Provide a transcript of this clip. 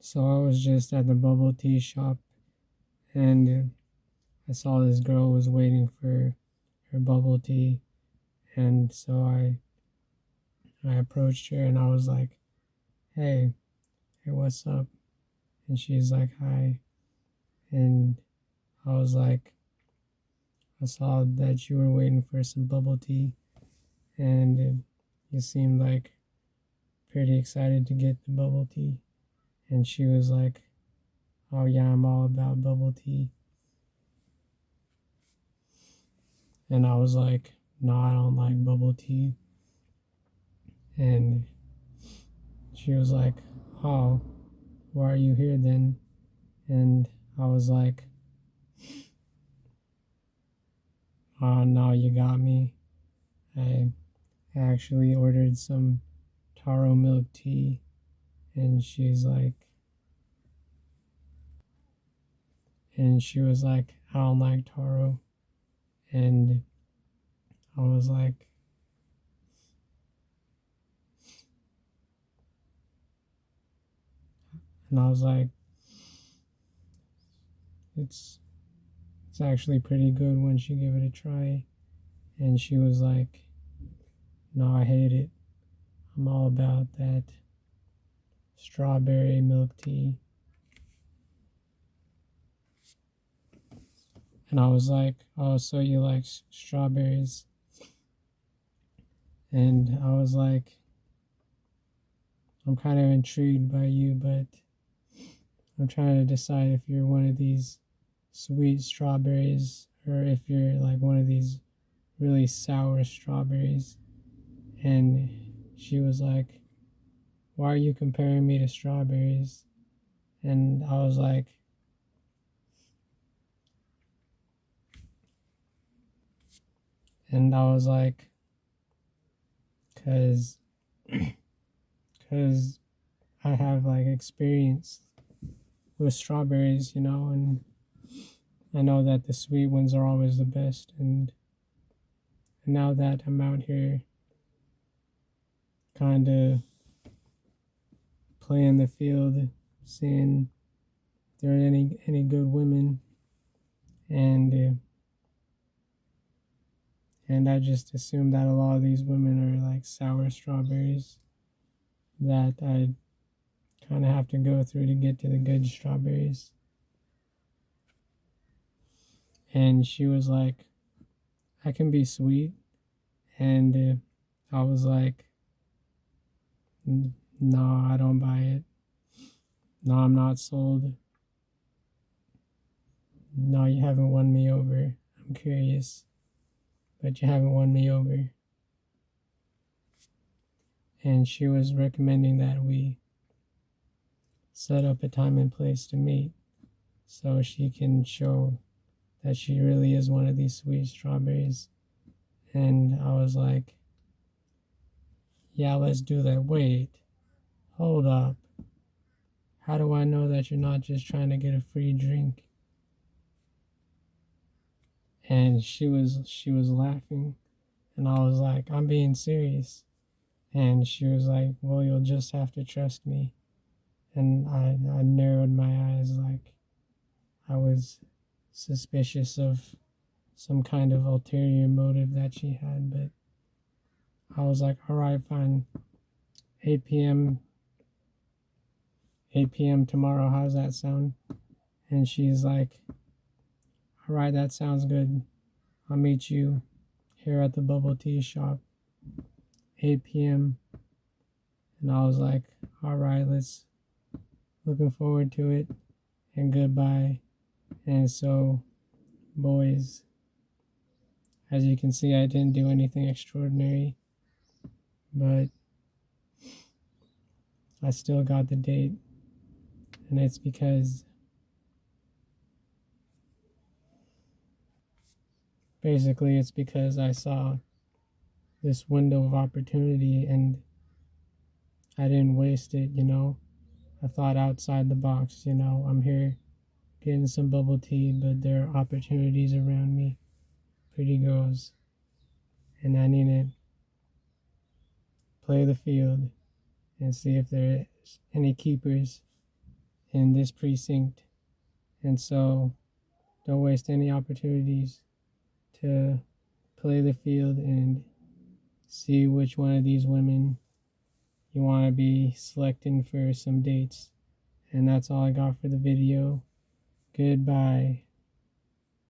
So I was just at the bubble tea shop, and I saw this girl was waiting for her bubble tea, and so I approached her and I was like, "Hey, hey, what's up?" And she's like, "Hi." And I was like, "I saw that you were waiting for some bubble tea, and you seemed like pretty excited to get the bubble tea." And she was like, "Oh yeah, I'm all about bubble tea." And I was like, "No, I don't like bubble tea." And she was like, "Oh, why are you here then?" And I was like, "Oh no, you got me. I actually ordered some taro milk tea." And she was like, "I don't like taro." And I was like, and I was like, it's it's actually pretty good once you give it a try. And she was like, "No, I hate it. I'm all about that strawberry milk tea." And I was like, "Oh, so you like strawberries?" And I was like, "I'm kind of intrigued by you, but I'm trying to decide if you're one of these sweet strawberries or if you're like one of these really sour strawberries." And she was like, "Why are you comparing me to strawberries?" And I was like, and I was like, cause, cause I have like experience with strawberries, and I know that the sweet ones are always the best. And now that I'm out here kind of playing the field, seeing if there are any good women, and and I just assume that a lot of these women are like sour strawberries that I kind of have to go through to get to the good strawberries. And she was like, "I can be sweet." And I was like, No, I don't buy it. No, I'm not sold. No, you haven't won me over. I'm curious, but you haven't won me over." And she was recommending that we set up a time and place to meet so she can show that she really is one of these sweet strawberries. And I was like, "Yeah, let's do that. Wait, hold up. How do I know that you're not just trying to get a free drink?" And she was laughing, and I was like, "I'm being serious." And she was like, "Well, you'll just have to trust me." And I narrowed my eyes like I was suspicious of some kind of ulterior motive that she had, but I was like, "All right, fine. 8 p.m. 8 p.m. tomorrow. How's that sound?" And she's like, "All right, that sounds good. I'll meet you here at the bubble tea shop, 8 p.m." And I was like, "All right, let's looking forward to it." And goodbye. And so, boys, as you can see, I didn't do anything extraordinary, but I still got the date. And it's because I saw this window of opportunity and I didn't waste it. I thought outside the box. I'm here getting some bubble tea, but there are opportunities around me, pretty girls, and I need to play the field and see if there is any keepers in this precinct. And so don't waste any opportunities to play the field and see which one of these women you want to be selecting for some dates. And that's all I got for the video. Goodbye.